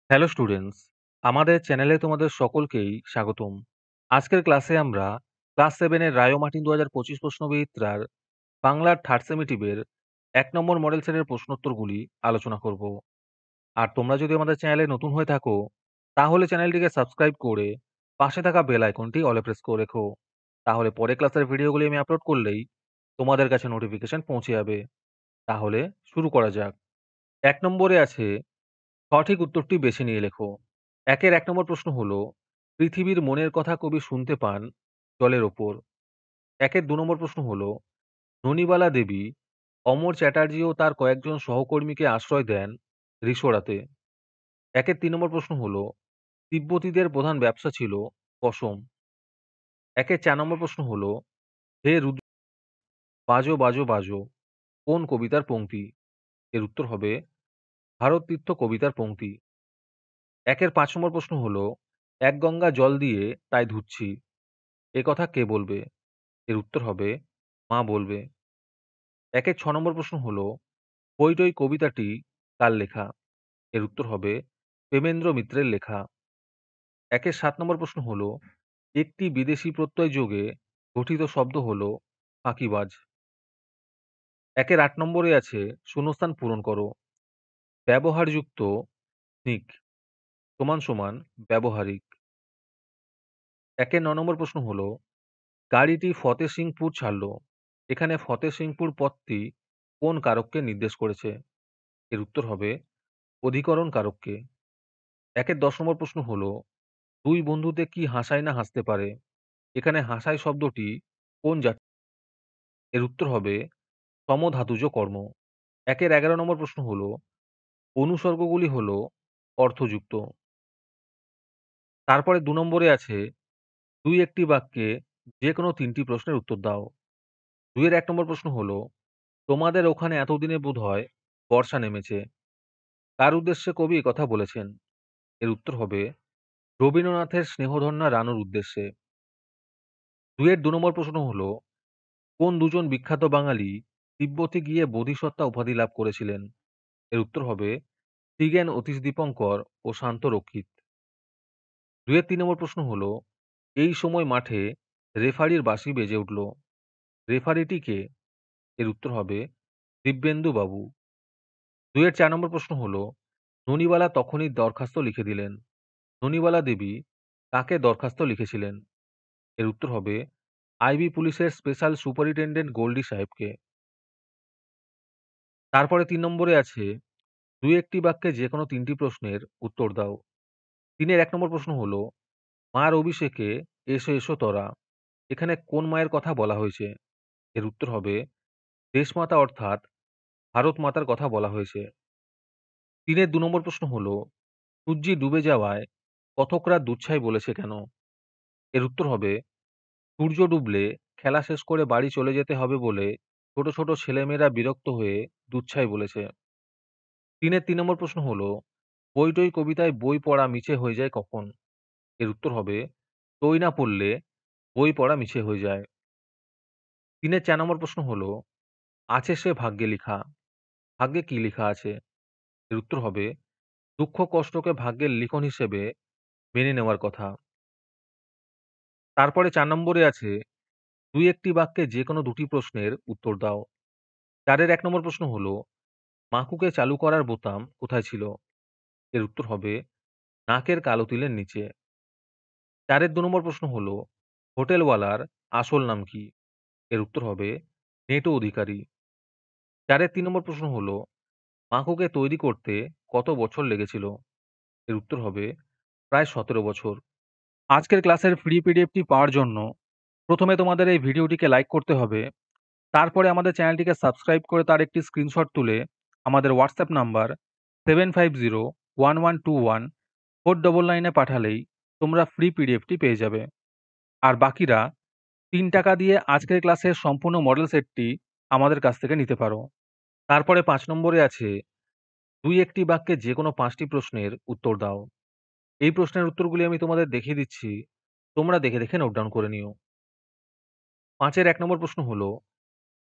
Hello students, আমাদের চ্যানেলে তোমাদের সকলকেই স্বাগতম। আজকের ক্লাসে আমরা ক্লাস 7 এর রায়োমার্টিন ২০২৫ প্রশ্নবিচিত্রার বাংলার থার্ড সেমিটিভের ১ নম্বর মডেল সেটের প্রশ্নোত্তরগুলি আলোচনা করব। আর তোমরা যদি আমাদের চ্যানেলে নতুন হয়ে থাকো, তাহলে চ্যানেলটিকে সাবস্ক্রাইব করে পাশে থাকা বেল আইকনটি অলে প্রেস করে রেখো। তাহলে পরে ক্লাসের ভিডিওগুলি আমি আপলোড করলেই তোমাদের কাছে নোটিফিকেশন পৌঁছে যাবে। তাহলে শুরু করা যাক। ১ নম্বরে আছে সঠিক উত্তরটি বেছে নিয়ে লেখো। একের ১ নম্বর প্রশ্ন হলো, পৃথিবীর মনের কথা কবি শুনতে পান জলের ওপর। একের ২ নম্বর প্রশ্ন হলো, ননিবালা দেবী অমর চ্যাটার্জি ও তার কয়েকজন সহকর্মীকে আশ্রয় দেন রিসোরাতে। একের ৩ নম্বর প্রশ্ন হলো, তিব্বতীদের প্রধান ব্যবসা ছিল পশম। একের ৪ নম্বর প্রশ্ন হলো, হে রুদ্র বাজো বাজো বাজো কোন কবিতার পংক্তি? এর উত্তর হবে ভারততীর্থ কবিতার পংক্তি। একের ৫ নম্বর প্রশ্ন হলো, এক গঙ্গা জল দিয়ে তাই ধুচ্ছি, এ কথা কে বলবে? এর উত্তর হবে মা বলবে। একের ৬ নম্বর প্রশ্ন হলো, হই টই কবিতাটি কার লেখা? এর উত্তর হবে প্রেমেন্দ্র মিত্রের লেখা। একের ৭ নম্বর প্রশ্ন হলো, একটি বিদেশি প্রত্যয় যোগে গঠিত শব্দ হলো ফাঁকিবাজ। একের ৮ নম্বরে আছে শূন্যস্থান পূরণ করো। ব্যবহারযুক্ত স্নিক সমান সমান ব্যবহারিক। একের ৯ নম্বর প্রশ্ন হলো, গাড়িটি ফতেসিংপুর ছাড়ল। এখানে ফতেসিংপুর পদটি কোন কারককে নির্দেশ করেছে? এর উত্তর হবে অধিকরণ কারককে। একের ১০ নম্বর প্রশ্ন হলো, দুই বন্ধুতে কি হাসায় না হাসতে পারে? এখানে হাসায় শব্দটি কোন জাতি? এর উত্তর হবে সমধাতুজ কর্ম। একের ১১ নম্বর প্রশ্ন হলো, অনুসর্গগুলি হলো অর্থযুক্ত। তারপরে ২ নম্বরে আছে, দুই একটি বাক্যে যে কোনো ৩টি প্রশ্নের উত্তর দাও। ২ এর ১ নম্বর প্রশ্ন হলো, তোমাদের ওখানে এতদিনে বোধহয় বর্ষা নেমেছে। কার উদ্দেশ্যে কবি এ কথা বলেছেন? এর উত্তর হবে রবীন্দ্রনাথের স্নেহধন্যা রানুর উদ্দেশ্যে। ২ এর ২ নম্বর প্রশ্ন হলো, কোন দুজন বিখ্যাত বাঙালি তিব্বতে গিয়ে বোধিসত্ত্বা উপাধি লাভ করেছিলেন? এর উত্তর হবে শ্রীজ্ঞান অতীশ দীপঙ্কর ও শান্ত রক্ষিত। ২ এর ৩ নম্বর প্রশ্ন হলো, এই সময় মাঠে রেফারির বাঁশি বেজে উঠল। রেফারিটি কে? এর উত্তর হবে দিব্যেন্দু বাবু। ২ এর ৪ নম্বর প্রশ্ন হলো, ননিবালা তখনই দরখাস্ত লিখে দিলেন। ননিবালা দেবী কাকে দরখাস্ত লিখেছিলেন? এর উত্তর হবে আইবি পুলিশের স্পেশাল সুপারিনটেনডেন্ট গোল্ডি সাহেবকে। তারপরে ৩ নম্বরে আছে, দুই একটি বাক্যে যে কোনো ৩টি প্রশ্নের উত্তর দাও। ৩ এর ১ নম্বর প্রশ্ন হলো, মার অভিষেকে এসো এসো তরা। এখানে কোন মায়ের কথা বলা হয়েছে? এর উত্তর হবে দেশমাতা অর্থাৎ ভারত মাতার কথা বলা হয়েছে। ৩ এর ২ নম্বর প্রশ্ন হলো, সূর্যি ডুবে যাওয়ায় কথকরা দুচ্ছাই বলেছে কেন? এর উত্তর হবে সূর্য ডুবলে খেলা শেষ করে বাড়ি চলে যেতে হবে বলে ছোট ছোট ছেলেমেয়েরা বিরক্ত হয়ে দুচ্ছাই বলেছে। ৩ এর ৩ নম্বর প্রশ্ন হলো, বই টই কবিতায় বই পড়া মিছে হয়ে যায় কখন? এর উত্তর হবে টই না পড়লে বই পড়া মিছে হয়ে যায়। ৩ এর ৪ নম্বর প্রশ্ন হলো, আছে সে ভাগ্যে লিখা। ভাগ্যে কি লিখা আছে? এর উত্তর হবে দুঃখ কষ্টকে ভাগ্যের লিখন হিসেবে মেনে নেওয়ার কথা। তারপরে ৪ নম্বরে আছে, দুই একটি বাক্যে যে কোনো ২টি প্রশ্নের উত্তর দাও। ৪ এর ১ নম্বর প্রশ্ন হলো, মাকুকে চালু করার বোতাম কোথায় ছিল? এর উত্তর হবে নাকের কালো তিলের নিচে। ৪ এর ২ নম্বর প্রশ্ন হলো, হোটেলওয়ালার আসল নাম কি? এর উত্তর হবে নেটো অধিকারী। ৪ এর ৩ নম্বর প্রশ্ন হলো, মাকুকে তৈরি করতে কত বছর লেগেছিল? এর উত্তর হবে প্রায় ১৭ বছর। আজকের ক্লাসের ফ্রি পিডিএফটি পাওয়ার জন্য প্রথমে তোমাদের এই ভিডিওটিকে লাইক করতে হবে। তারপরে আমাদের চ্যানেলটিকে সাবস্ক্রাইব করে তার একটি স্ক্রিনশট তুলে আমাদের হোয়াটসঅ্যাপ নাম্বার 7501121499 এ পাঠালেই তোমরা ফ্রি পিডিএফটি পেয়ে যাবে। আর বাকিরা ৩ টাকা দিয়ে আজকের ক্লাসের সম্পূর্ণ মডেল সেটটি আমাদের কাছ থেকে নিতে পারো। তারপরে ৫ নম্বরে আছে, দুই একটি বাক্যে যে কোনো ৫টি প্রশ্নের উত্তর দাও। এই প্রশ্নের উত্তরগুলি আমি তোমাদের দেখিয়ে দিচ্ছি। তোমরা দেখে দেখে নোট ডাউন করে নিও। ৫ এর ১ নম্বর প্রশ্ন হলো,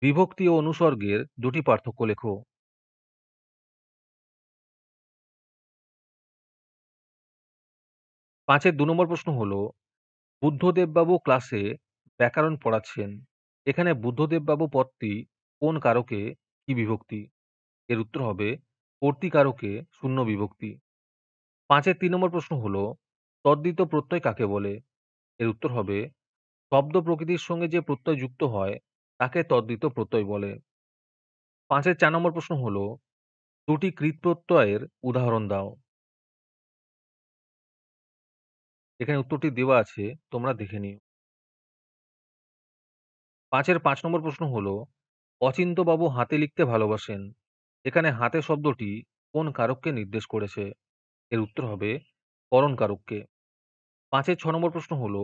বিভক্তি ও অনুসর্গের দুটি পার্থক্য লেখো। ৫ এর ২ নম্বর প্রশ্ন হলো, বুদ্ধদেববাবু ক্লাসে ব্যাকরণ পড়াচ্ছেন। এখানে বুদ্ধদেববাবু পদটি কোন কারকে কি বিভক্তি? এর উত্তর হবে কর্তৃকারকে শূন্য বিভক্তি। ৫ এর ৩ নম্বর প্রশ্ন হলো, তদ্ধিত প্রত্যয় কাকে বলে? এর উত্তর হবে শব্দ প্রকৃতির সঙ্গে যে প্রত্যয় যুক্ত হয় তাকে তদ্ধিত প্রত্যয় বলে। ৫ এর ৪ নম্বর প্রশ্ন হলো, দুটি কৃৎপ্রত্যয়ের উদাহরণ দাও। এখানে উত্তরটি দেওয়া আছে, তোমরা দেখে নিও। ৫ এর ৫ নম্বর প্রশ্ন হলো, অচিন্ত্যবাবু হাতে লিখতে ভালোবাসেন। এখানে হাতে শব্দটি কোন কারককে নির্দেশ করেছে? এর উত্তর হবে করণ কারককে। ৫ এর ৬ নম্বর প্রশ্ন হলো,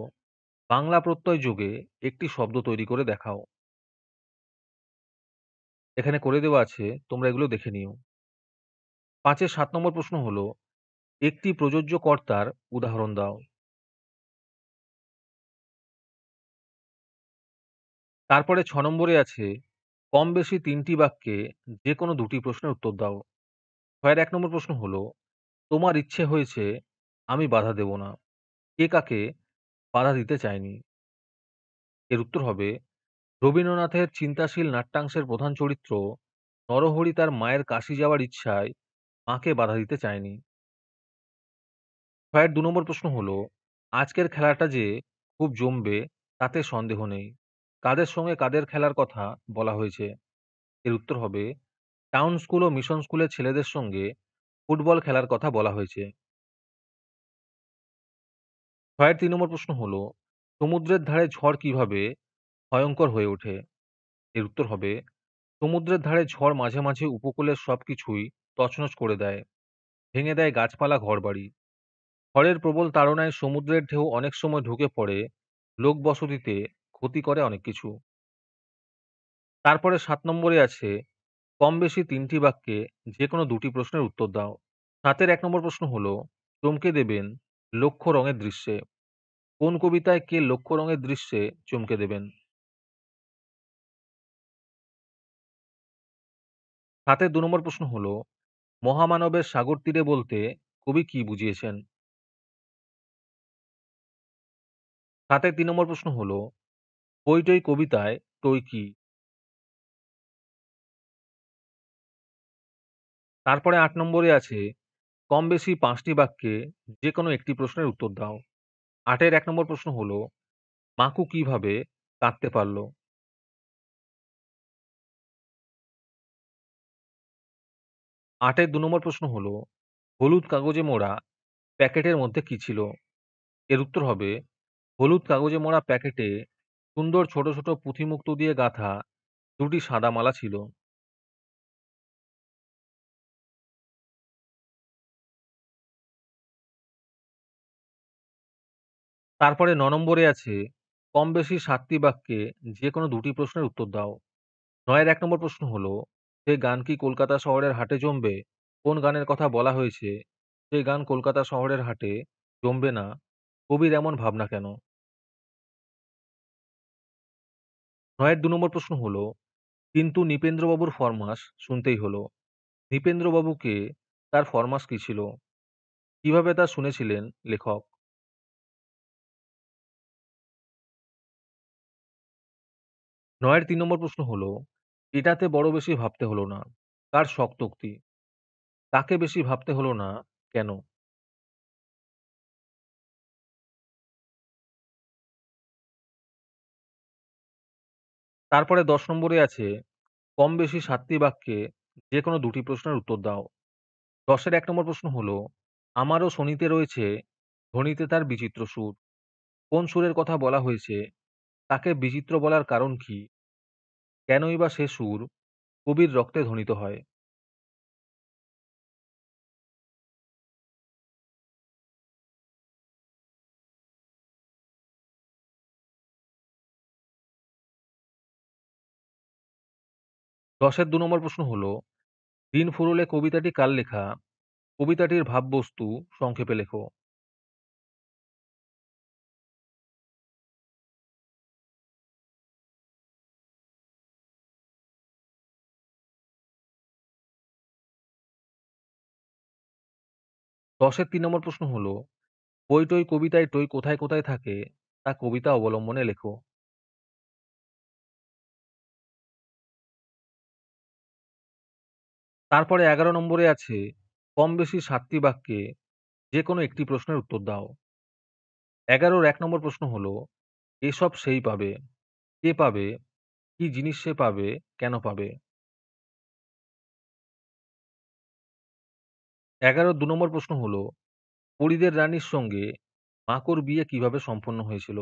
বাংলা প্রত্যয় যোগে একটি শব্দ তৈরি করে দেখাও। এখানে করে দেওয়া আছে, তোমরা এগুলো দেখে নিও। ৫ এর ৭ নম্বর প্রশ্ন হলো, একটি প্রযোজ্য কর্তার উদাহরণ দাও। তারপরে ৬ নম্বরে আছে, কম বেশি ৩ টি বাক্যে যেকোনো ২ টি প্রশ্নের উত্তর দাও। ৬ এর ১ নম্বর প্রশ্ন হলো, তোমার ইচ্ছে হয়েছে, আমি বাধা দেব না। কে কাকে বাধা দিতে চায়নি? এর উত্তর হবে রবীন্দ্রনাথের চিন্তাশীল নাট্যাংশের প্রধান চরিত্র নরহরি তার মায়ের কাশী যাওয়ার ইচ্ছায় মাকে বাধা দিতে চায়নি। ৬ এর ২ নম্বর প্রশ্ন হলো, আজকের খেলাটা যে খুব জমবে তাতে সন্দেহ নেই। কাদের সঙ্গে কাদের খেলার কথা বলা হয়েছে? এর উত্তর হবে টাউন স্কুল ও মিশন স্কুলের ছেলেদের সঙ্গে ফুটবল খেলার কথা বলা হয়েছে। ৬ এর ৩ নম্বর প্রশ্ন হলো, সমুদ্রের ধারে ঝড় কিভাবে ভয়ঙ্কর হয়ে ওঠে? এর উত্তর হবে সমুদ্রের ধারে ঝড় মাঝে মাঝে উপকূলের সবকিছুই তছনছ করে দেয়, ভেঙে দেয় গাছপালা ঘরবাড়ি। ঝড়ের প্রবল তাড়নায় সমুদ্রের ঢেউ অনেক সময় ঢুকে পড়ে লোকবসতিতে, ক্ষতি করে অনেক কিছু। তারপরে ৭ নম্বরে আছে, কম বেশি ৩ টি বাক্যে যেকোনো ২ টি প্রশ্নের উত্তর দাও। ৭ এর ১ নম্বর প্রশ্ন হলো, চমকে দেবেন লক্ষ্য রঙের দৃশ্যে। কোন কবিতায় কে লক্ষ্য রঙের দৃশ্যে চমকে দেবেন? ৭ এর ২ নম্বর প্রশ্ন হলো, মহামানবের সাগর তীরে বলতে কবি কি বুঝিয়েছেন? ৭ এর ৩ নম্বর প্রশ্ন হলো, টই টই কবিতায় টই কি? তারপরে ৮ নম্বরে আছে, কম বেশি ৫ টি বাক্যে যেকোনো একটি প্রশ্নের উত্তর দাও। ৮ এর ১ নম্বর প্রশ্ন হলো, মাকু কিভাবে কাঁদতে পারল? ৮ এর ২ নম্বর প্রশ্ন হলো, হলুদ কাগজে মোড়া প্যাকেটের মধ্যে কি ছিল? এর উত্তর হবে হলুদ কাগজে মোড়া প্যাকেটে সুন্দর ছোট ছোট পুঁথিমুক্ত দিয়ে গাঁথা ২ টি সাদা মালা ছিল। তারপরে ৯ নম্বরে আছে, কম বেশি ৭ টি বাক্যে যেকোনো ২ টি প্রশ্নের উত্তর দাও। ৯ এর ১ নম্বর প্রশ্ন হলো, "সে গান কি কলকাতা শহরের হাটে জমবে?" কোন গানের কথা বলা হয়েছে, "সে গান কলকাতা শহরের হাটে জমবে না, কবির এমন ভাবনা কেন?" ৯ এর ২ নম্বর প্রশ্ন হলো, "কিন্তু নৃপেন্দ্রবাবুর ফরমাশ শুনতেই হলো।" নৃপেন্দ্রবাবু কে? তার ফরমাশ কী ছিল? কিভাবে তা শুনেছিলেন লেখক? ৯ এর ৩ নম্বর প্রশ্ন হলো, "এটাতে বড় বেশি ভাবতে হলো না।" কার শক্তোক্তি? তাকে বেশি ভাবতে হলো না, কেন? তারপরে ১০ নম্বরে আছে, কম বেশি ৭ টি বাক্যে যেকোনো ২ টি প্রশ্নের উত্তর দাও। ১০ এর ১ নম্বর প্রশ্ন হলো, "আমারও শোনিতে রয়েছে ধ্বনিতে তার বিচিত্র সুর।" কোন সুরের কথা বলা হয়েছে? তাকে বিচিত্র বলার কারণ কি? কেনই বা সে সুর কবির রক্তে ধ্বনিত হয়? ১০ এর ২ নম্বর প্রশ্ন হলো, "দিন ফুরোলে" কবিতাটি কার লেখা? কবিতাটির ভাববস্তু সংক্ষেপে লেখো। ১০ এর ৩ নম্বর প্রশ্ন হলো, বই-টই, কবিতায় টই কোথায়, কোথায় থাকে তা কবিতা অবলম্বনে লেখো। তারপরে ১১ নম্বরে আছে কম বেশি ৭ টি বাক্যে যেকোনো একটি প্রশ্নের উত্তর দাও। ১১ র ১ নম্বর প্রশ্ন হলো, এসব সেই পাবে। কে পাবে? কি জিনিস সে পাবে? কেন পাবে? ১১ র ২ নম্বর প্রশ্ন হলো, পরীদের রানীর সঙ্গে মাকড় বিয়ে কিভাবে সম্পন্ন হয়েছিল?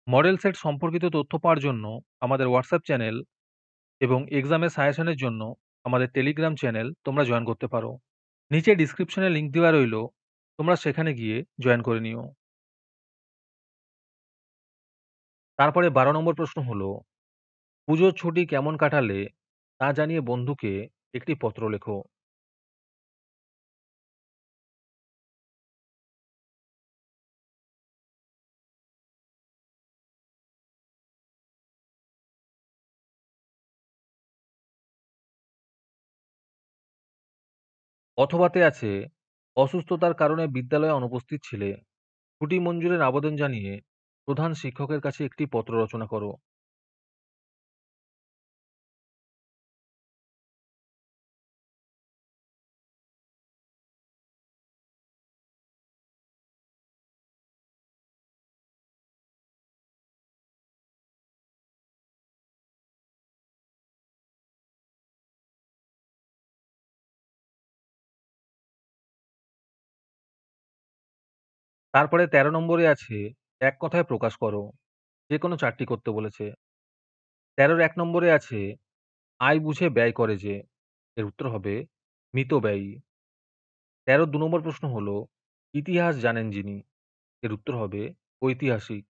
মডেল সেট সম্পর্কিত তথ্য পাওয়ার জন্য আমাদের হোয়াটসঅ্যাপ চ্যানেল এবং এক্সামের সাজেশনের জন্য আমাদের টেলিগ্রাম চ্যানেল তোমরা জয়েন করতে পারো। নিচে ডেসক্রিপশনে লিংক দেওয়া রইলো। তোমরা সেখানে গিয়ে জয়েন করে নিও। তারপরে ১২ নম্বর প্রশ্ন হলো, পুজোর ছুটি কেমন কাটালে তা জানিয়ে বন্ধুকে একটি পত্র লেখো। অথবাতে আছে, অসুস্থতার কারণে বিদ্যালয়ে অনুপস্থিত ছিলে। ছুটি মঞ্জুরের আবেদন জানিয়ে প্রধান শিক্ষকের কাছে একটি পত্র রচনা করো। তারপরে ১৩ নম্বরে আছে, এক কথায় প্রকাশ করো। যেকোনো ৪ টি করতে বলেছে। ১৩ র ১ নম্বরে আছে, আয় বুঝে ব্যয় করে যে। এর উত্তর হবে মিতব্যয়ী। ১৩ ২ নম্বর প্রশ্ন হলো, ইতিহাস জানেন যিনি। এর উত্তর হবে ঐতিহাসিক।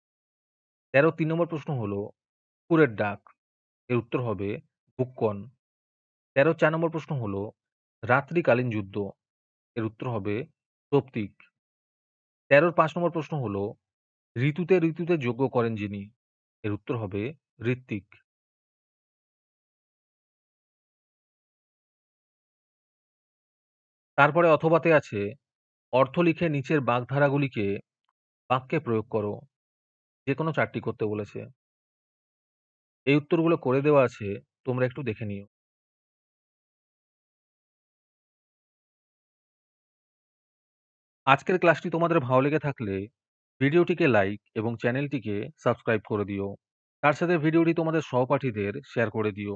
১৩ ৩ নম্বর প্রশ্ন হলো, কুকুরের ডাক। এর উত্তর হবে ভুক্কন। ১৩ ৪ নম্বর প্রশ্ন হলো, রাত্রিকালীন যুদ্ধ। এর উত্তর হবে সৌপ্তিক। ১৩ ৫ নম্বর প্রশ্ন হলো, ঋতুতে ঋতুতে যজ্ঞ করেন যিনি। এর উত্তর হবে ঋত্বিক। তারপরে অথবাতে আছে, অর্থ লিখে নিচের বাগধারাগুলিকে বাক্যে প্রয়োগ করো। যেকোনো ৪ টি করতে বলেছে। এই উত্তরগুলো করে দেওয়া আছে, তোমরা একটু দেখে নিও। আজকের ক্লাসটি তোমাদের ভালো লেগে থাকলে ভিডিওটিকে লাইক এবং চ্যানেলটিকে সাবস্ক্রাইব করে দিও। তার সাথে ভিডিওটি তোমাদের সহপাঠীদের শেয়ার করে দিও।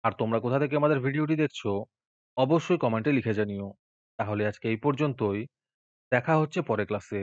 আর তোমরা কোথা থেকে আমাদের ভিডিওটি দেখছো অবশ্যই কমেন্টে লিখে জানিও। তাহলে আজকে এই পর্যন্তই। দেখা হচ্ছে পরের ক্লাসে।